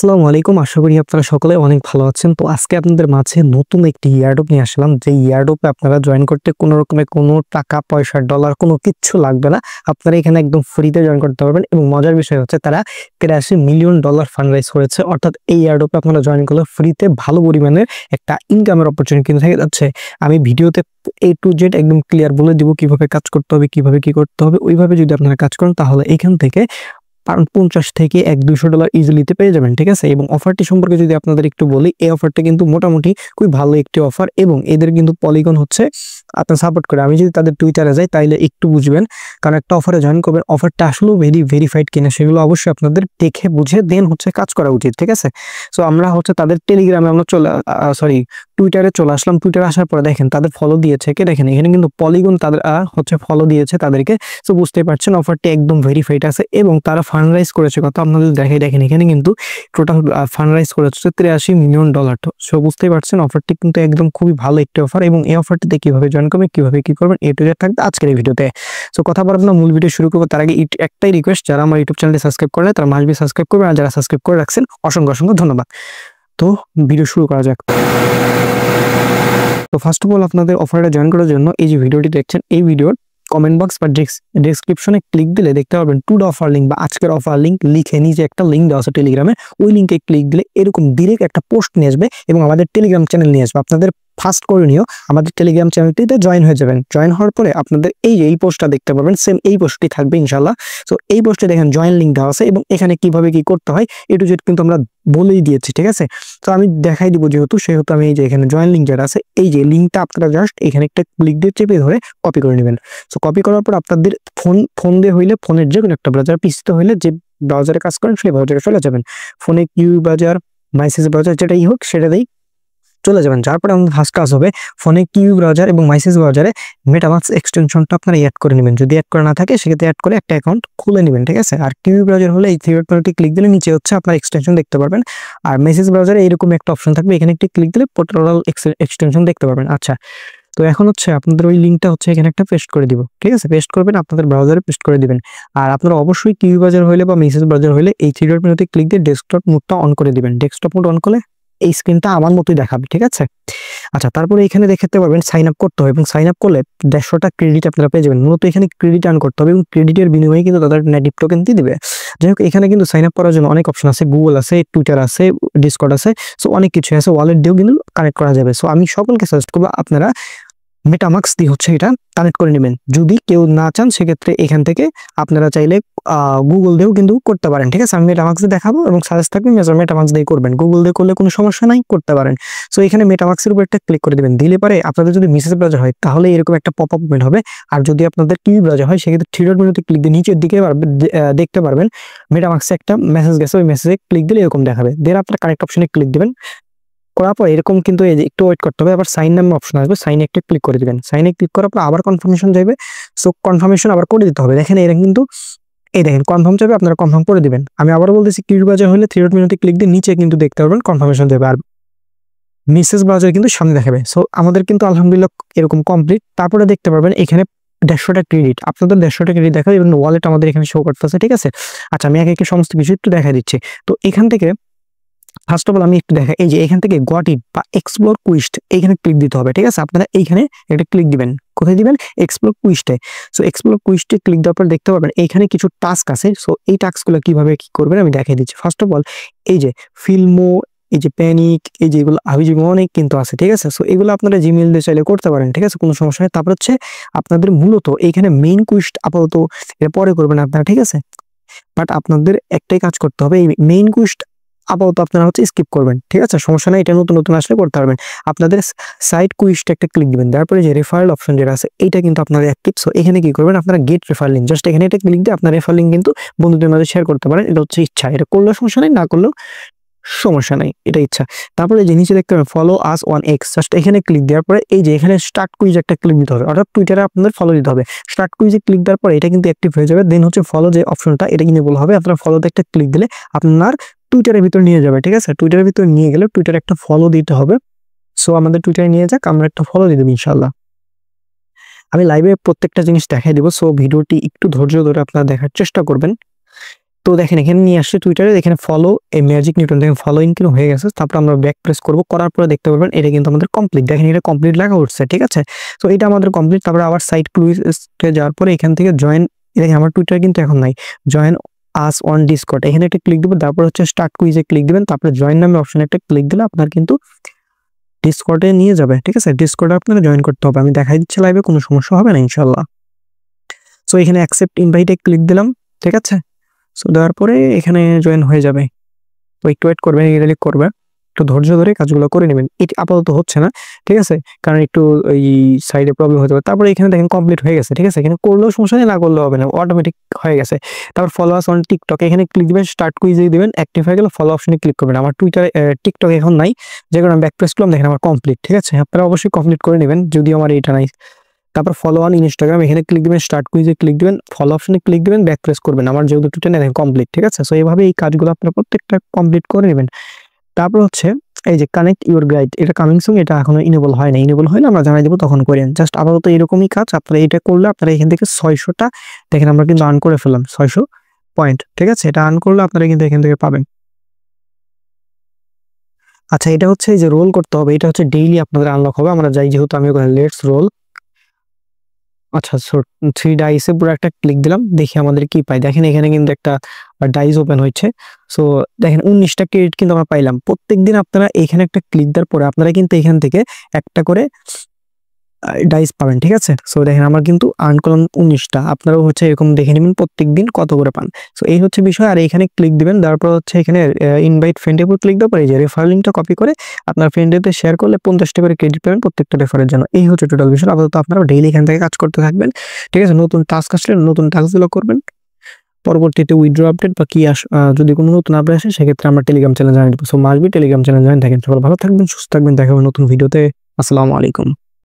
আসসালামু আলাইকুম। আশা করি আপনারা সকলে অনেক ভালো আছেন। তো আজকে আপনাদের মাঝে নতুন একটি এয়ারড্রপ নিয়ে আসলাম। যে এয়ারড্রপে আপনারা জয়েন করতে কোনো রকমের কোনো টাকা পয়সা ডলার কোনো কিচ্ছু লাগবে না। আপনারা এখানে একদম ফ্রিতে জয়েন করতে পারবেন এবং মজার বিষয় হচ্ছে তারা $83 মিলিয়ন ফান্ড রাইজ করেছে। অর্থাৎ এই এয়ারড্রপে আপনারা জয়েন করলে ফ্রিতে ভালো পরিমাণের একটা ইনকামের অপরচুনিটি কিন্তু থেকে যাচ্ছে। আমি ভিডিওতে A to Z একদম ক্লিয়ার বলে দিব কিভাবে কাজ করতে হবে, কিভাবে কি করতে হবে। ওইভাবে যদি আপনারা কাজ করেন তাহলে এখান থেকে $50 থেকে $100-200 ইজিলিতে পেয়ে যাবেন, ঠিক আছে। এবং অফারটি সম্পর্কে যদি আপনাদের একটু বলি, এই অফারটা কিন্তু মোটামুটি খুবই ভালো একটি অফার এবং এদের কিন্তু পলিগন হচ্ছে আপনার সাপোর্ট করে। আমি যদি তাদের টুইটারে যাই তাইলে একটু বুঝবেন, কারণ একটা অফারে জয়েন করবেন, অফারটা আসলেও ভেরিফাইড কিনা সেগুলো অবশ্যই আপনাদের দেখে বুঝে দেন হচ্ছে কাজ করা উচিত, ঠিক আছে। সো আমরা হচ্ছে তাদের টেলিগ্রামে আমরা টুইটারে চলে আসলাম। টুইটারে আসার পরে দেখেন তাদের ফলো দিয়েছে কে, দেখেন এখানে কিন্তু পলিগন তাদের হচ্ছে ফলো দিয়েছে তাদেরকে। সো বুঝতেই পারছেন অফারটি একদম ভেরিফাইড আছে এবং তারা ফান্ড রাইজ করেছে কত আপনাদের দেখেন এখানে কিন্তু টোটাল ফান্ড রাইজ করেছে $83 মিলিয়ন। তো সো বুঝতেই পারছেন অফারটি কিন্তু একদম খুবই ভালো একটি অফার এবং এই অফারটিতে কিভাবে জয়েন করবেন, কিভাবে কি করবেন, A to Z থাকবে আজকের এই ভিডিওতে। সো কথা বলার না, মূল ভিডিও শুরু করবো তার আগে একটাই রিকোয়েস্ট, যারা আমার ইউটিউব চ্যানেলটি সাবস্ক্রাইব করেন তারা মাস্ট বি সাবস্ক্রাইব করবেন, আর যারা সাবস্ক্রাইব করে রাখছেন অসংখ্য ধন্যবাদ। তো ভিডিও শুরু করা যাক। তো ফার্স্ট অফ অল আপনাদের অফারটা জয়েন করার জন্য এই যে ভিডিওটি দেখছেন, এই ভিডিওর কমেন্ট বক্স বা ডেসক্রিপশনে ক্লিক দিলে দেখতে পাবেন টুডে অফার লিঙ্ক বা আজকের অফার লিঙ্ক লিখে নিচে একটা লিঙ্ক দেওয়া আছে টেলিগ্রামে। ওই লিঙ্কে ক্লিক দিলে এরকম ডিরেক্ট একটা পোস্ট নিয়ে আসবে এবং আমাদের টেলিগ্রাম চ্যানেল নিয়ে আসবে। আপনাদের ফার্স্ট করণীয় আমাদের টেলিগ্রাম চ্যানেলটিতে জয়েন হয়ে যাবেন। জয়েন হওয়ার পরে আপনাদের এই পোস্টটা দেখতে পাবেন, সেম এই পোস্টটি থাকবে ইনশাল্লাহ। সো এই পোস্টে দেখেন জয়েন লিঙ্ক দেওয়া আছে এবং এখানে কিভাবে কি করতে হয় A to Z কিন্তু আমরা বলেই দিয়েছি, ঠিক আছে। তো আমি দেখাই দিব সেহেতু আমি এই যে এখানে জয়েন লিঙ্ক যেটা আছে, এই যে লিঙ্কটা আপনারা জাস্ট এখানে একটা ক্লিক দিয়ে চেপে ধরে কপি করে নেবেন। সো কপি করার পর আপনাদের ফোন দিয়ে হইলে ফোনের যে কোনো একটা ব্রাউজার, পিসিতে হইলে যে ব্রাউজারে কাজ করেন সেই ব্রাউজারে চলে যাবেন। ফোনে কিউ ব্রাউজার, মাইসেজ ব্রাউজার যেটাই হোক সেটাতেই চলে যাবেন। যার পরে আমাদের ফার্স্ট কাজ হবে ফোনে কিউ ব্রাউজার এবং মাইসেজ ব্রাউজারে মেটামাস্ক এক্সটেনশনটা আপনারা অ্যাড করে নেবেন। যদি অ্যাড করা না থাকে সেক্ষেত্রে অ্যাড করে একটা অ্যাকাউন্ট খুলে নেবেন, ঠিক আছে। আর কিউ ব্রাউজার হলে এই থ্রি ডট মেনুতে ক্লিক দিলে নিচে হচ্ছে আপনার এক্সটেনশন দেখতে পারবেন। আর মেসেজ ব্রাউজারে এরকম একটা অপশন থাকবে, এখানে একটি ক্লিক দিলে টোটাল এক্সটেনশন দেখতে পারবেন। আচ্ছা, তো এখন হচ্ছে আপনাদের ওই লিঙ্কটা হচ্ছে এখানে একটা পেস্ট করে দিব, ঠিক আছে। পেস্ট করবেন, আপনাদের ব্রাউজারে পেস্ট করে দিবেন। আর আপনারা অবশ্যই কিউ ব্রাউজার হইলে বা মেসেজ ব্রাউজার হইলে এই থ্রি ডট মেনুতে ক্লিক দিয়ে ডেস্কটপ মোডটা অন করে দিবেন। ডেস্কটপ মোড অন করলে এই স্ক্রিনটা আমার মতোই দেখাবে, ঠিক আছে। আচ্ছা, তারপরে এখানে দেখতে পাবেন সাইন আপ করতে হবে এবং সাইন আপ করলে 150টা ক্রেডিট আপনারা পেয়ে যাবেন। মূলত এখানে ক্রেডিট আর্ন করতে হবে এবং ক্রেডিটের বিনিময়ে কিন্তু তাদের নেটিভ টোকেন দিয়ে দিবে। যাই হোক, এখানে কিন্তু সাইন আপ করার জন্য অনেক অপশন আছে, গুগল আছে, টুইটার আছে, ডিসকর্ড আছে, সো অনেক কিছু আছে, ওয়ালেট দিয়েও কিন্তু কানেক্ট করা যাবে। সো আমি সকলকে সাজেস্ট করবো আপনারা মেটামাস্ক দিয়ে হচ্ছে এটা কানেক্ট করে নেবেন। যদি কেউ না চান সেক্ষেত্রে এখান থেকে আপনারা চাইলে গুগল দিয়েও কিন্তু করতে পারেন, ঠিক আছে। আমি মেটামাস্ক দিয়ে দেখাবো এবং সাজেস্ট থাকবে মেটামাস্ক দিয়ে করবেন। গুগল দিয়ে করলে কোনো সমস্যা নাই, করতে পারেন। সো এখানে মেটামাস্কের উপর একটা ক্লিক করে দেবেন। দিলে পরে আপনাদের যদি মেসেজ ব্রাউজার হয় তাহলে এরকম একটা পপ আপ মেল হবে। আর যদি আপনাদের কিউ ব্রাউজার হয় সেক্ষেত্রে থ্রি ডট মেনুতে ক্লিক দিয়ে নিচের দিকে দেখতে পারবেন মেটামাস্কে একটা মেসেজ গেছে, ওই মেসেজে ক্লিক দিলে এরকম দেখাবে। দেন আপনারা কানেক্ট অপশনে ক্লিক দিবেন। করার পর এরকম কিন্তু এই যে একটু ওয়েট করতে হবে, আবার সাইন নামে অপশন আসবে, সাইনে একটা ক্লিক করে দিবেন। সাইনে ক্লিক করার পর আবার কনফার্মেশন যাবে, সো কনফার্মেশন আবার করে দিতে হবে। দেখেন এরা কিন্তু এই দেখেন কনফার্ম যাবে, আপনারা কনফার্ম করে দিবেন। আমি আবার বলতেছি কিউ ব্রাউজার হলে থ্রি ডট মেনুতে ক্লিক দিয়ে নিচে কিন্তু দেখতে পারবেন কনফার্মেশন দেবে, আর মেসেজ ব্রাউজার কিন্তু সামনে দেখাবে। সো আমাদের কিন্তু আলহামদুলিল্লাহ এরকম কমপ্লিট। তারপরে দেখতে পারবেন এখানে 150টা ক্রেডিট, আপনাদের 150টা ক্রেডিট দেখাবে এবং ওয়ালেট আমাদের এখানে শো করতেছে, ঠিক আছে। আচ্ছা, আমি একে সমস্ত কিছু একটু দেখা দিচ্ছি। তো এখান থেকে ফার্স্ট অফ অল আমি একটু দেখা, এই যে এখান থেকে গট ইট বা এক্সপ্লোর কুইস্ট এইখানে ক্লিক দিতে হবে, ঠিক আছে। আপনারা এইখানে একটা ক্লিক দিবেন। কোথায় দিবেন? এক্সপ্লোর কুইস্টে। সো এক্সপ্লোর কুইস্টে ক্লিক দেওয়ার পর দেখতে পাবেন এইখানে কিছু টাস্ক আছে। সো এই টাস্কগুলো কিভাবে কি করবেন আমি দেখিয়ে দিচ্ছি। ফার্স্ট অফ অল এই যে ফিল্মো, এই যে প্যানিক, এই যে এগুলো হাবিজাবি অনেক কিন্তু আছে, ঠিক আছে। সো এগুলো আপনারা জিমেইল দিয়ে চাইলে করতে পারেন, ঠিক আছে, কোনো সমস্যা নেই। তারপর হচ্ছে আপনাদের মূলত এইখানে মেইন কুইস্ট আপাতত এর পরে করবেন আপনারা, ঠিক আছে। বাট আপনাদের একটাই কাজ করতে হবে, এই মেইন কুইস্ট আপাতত আপনারা হচ্ছে স্কিপ করবেন, ঠিক আছে, সমস্যা নাই। এটা নতুন আসলে করতে পারবেন। আপনাদের সাইড কুইস্ট একটা ক্লিক দিবেন, তারপরে যে রেফারেল অপশন যেটা আছে এইটা কিন্তু আপনার অ্যাক্টিভ। সো এখানে কি করবেন, আপনারা গেট রেফারেল লিঙ্ক, জাস্ট এখানে এটা ক্লিক দিয়ে আপনার রেফারেল লিঙ্ক কিন্তু বন্ধুদের মাঝে শেয়ার করতে পারেন। এটা হচ্ছে ইচ্ছা, এটা করলেও সমস্যা নাই, না করলেও সমস্যা নাই, এটা ইচ্ছা। তারপরে যে নিচে দেখতে পাবেন follow us on x, just এখানে ক্লিক দেওয়ার পরে এই যে এখানে স্টার্ট কুইজ একটা ক্লিক দিতে হবে, অর্থাৎ টুইটারে আপনাদের ফলো দিতে হবে। স্টার্ট কুইজে ক্লিক দেওয়ার পরে এটা কিন্তু অ্যাক্টিভ হয়ে যাবে। দেন হচ্ছে ফলো যে অপশনটা এটা কিন্তু বলা হবে, আপনারা ফলোতে একটা ক্লিক দিলে আপনার টুইটারের ভিতর নিয়ে যাবে, ঠিক আছে। টুইটারের ভিতর নিয়ে গেলে টুইটারে একটা ফলো দিতে হবে। সো আমাদের টুইটারে নিয়ে যাক, আমরা একটা ফলো দিয়ে দেবো ইনশাল্লাহ। আমি লাইভে প্রত্যেকটা জিনিস দেখাই দেবো, সো ভিডিওটি একটু ধৈর্য ধরে আপনারা দেখার চেষ্টা করবেন। তো দেখেন এখানে নিয়ে আসছে টুইটারে, এখানে ফলো এই ম্যাজিক নিউটন দেখেন ফলোইং কিন্তু হয়ে গেছে। তারপর আমরা ব্যাক প্রেস করবো, করার পরে দেখতে পারবেন এটা কিন্তু আমাদের কমপ্লিট। দেখেন এটা কমপ্লিট লেখা উঠছে, ঠিক আছে। তো এটা আমাদের কমপ্লিট। তারপরে আবার সাইট ক্লুজে যাওয়ার পরে এখান থেকে জয়েন, দেখেন আমার টুইটার কিন্তু এখন নাই, জয়েন আস অন ডিসকর্ড এখানে একটা ক্লিক দিবেন। তারপর হচ্ছে স্টার্ট কুইজে ক্লিক দিবেন, তারপরে জয়েন নামে অপশনে একটা ক্লিক দিলে আপনার কিন্তু ডিসকর্ডে নিয়ে যাবে, ঠিক আছে। ডিসকর্ডে আপনারা জয়েন করতে হবে, আমি দেখাই দিচ্ছি লাইভে, কোনো সমস্যা হবে না ইনশাল্লাহ। সো এখানে অ্যাকসেপ্ট ইনভাইটে ক্লিক দিলাম, ঠিক আছে। সো দেওয়ার পরে এখানে জয়েন হয়ে যাবে। তো একটু ওয়েট করবেন, রিয়েলি করবে, একটু ধৈর্য ধরে কাজগুলো করে নেবেন। এটি আপাতত হচ্ছে না, ঠিক আছে, কারণ একটু এই সাইডে প্রবলেম হতে পারে। তারপরে এখানে দেখেন কমপ্লিট হয়ে গেছে, ঠিক আছে। এখানে করলেও সমস্যা নেই, না করলেও হবে না, অটোমেটিক হয়ে গেছে। তারপর ফলো আস অন টিকটক এখানে ক্লিক দিবেন, স্টার্ট কুইজে দিবেন, অ্যাক্টিভ হয়ে গেলে ফলো অপশনে ক্লিক করবেন। আমার টুইটারে টিকটক এখন নাই, যে কারণে আমি ব্যাক প্রেস করলাম, দেখেন আমার কমপ্লিট, ঠিক আছে। আপনারা অবশ্যই কমপ্লিট করে নেবেন যদিও আমার এটা নাই। তারপর ফলো অন ইনস্টাগ্রাম এখানে ক্লিক দিবেন, স্টার্ট কুইজে ক্লিক দিবেন, ফলো অপশনে ক্লিক দিবেন, ব্যাক প্রেস করবেন। আমার যেহেতু টুইটার নেই কমপ্লিট, ঠিক আছে। সো এইভাবে এই কাজগুলো আপনারা প্রত্যেকটা কমপ্লিট করে নেবেন। তারপর হচ্ছে এই যে কানেক্ট ইউর গাইড, এটা কামিং সুন, এটা এখনো ইনেবল হয় না। ইনেবল হলে আমরা জানাই দেবো, তখন করেন। জাস্ট আপাতত এরকমই কাজ আপনারা এটা করলে আপনারা এখান থেকে 600টা দেখেন আমরা কিন্তু আর্ন করে ফেললাম, 600 পয়েন্ট, ঠিক আছে। এটা আর্ন করলে আপনারা কিন্তু এখান থেকে পাবেন। আচ্ছা এটা হচ্ছে যে রোল করতে হবে, এটা হচ্ছে ডেইলি আপনাদের আনলক হবে। আমরা যাই, যেহেতু আমি লেটস রোল। আচ্ছা সো 3 ডাইসে পুরো একটা ক্লিক দিলাম, দেখি আমাদের কি পাই। দেখেন এখানে কিন্তু একটা ডাইস ওপেন হচ্ছে। সো দেখেন 19টা ক্রেডিট কিন্তু আমরা পাইলাম। প্রত্যেকদিন আপনারা এখানে একটা ক্লিক দেওয়ার পরে আপনারা কিন্তু এখান থেকে একটা করে ডাইস পাবেন, ঠিক আছে। সো দেখেন আমার কিন্তু আর্ন করলাম 19টা, আপনারাও হচ্ছে এরকম দেখে নেবেন প্রত্যেকদিন কত করে পান। সো এই হচ্ছে বিষয়। আর এখানে ক্লিক দিবেন, তারপর হচ্ছে এখানে ইনভাইট ফ্রেন্ডের উপর ক্লিক দেওয়ার পরে এই যে রেফার লিঙ্কটা কপি করে আপনার ফ্রেন্ডেতে শেয়ার করলে 50টা করে ক্রেডিট পাবেন প্রত্যেকটা রেফারের জন্য। এই হচ্ছে টোটাল বিষয়। আপাতত আপনারা ডেইলি এখান থেকে কাজ করতে থাকবেন, ঠিক আছে। নতুন টাস্ক আসলে নতুন টাস্কগুলো করবেন। পরবর্তীতে উইথড্র আপডেট বা কি যদি কোনো নতুন আপডেট আসে সেক্ষেত্রে আমরা টেলিগ্রাম চ্যানেল জানিয়ে দেবো। সো মাসবি টেলিগ্রাম চ্যানেল জয়েন থাকেন। সবাই ভালো থাকবেন, সুস্থ থাকবেন, দেখা হবে নতুন ভিডিওতে। আসসালামু আলাইকুম।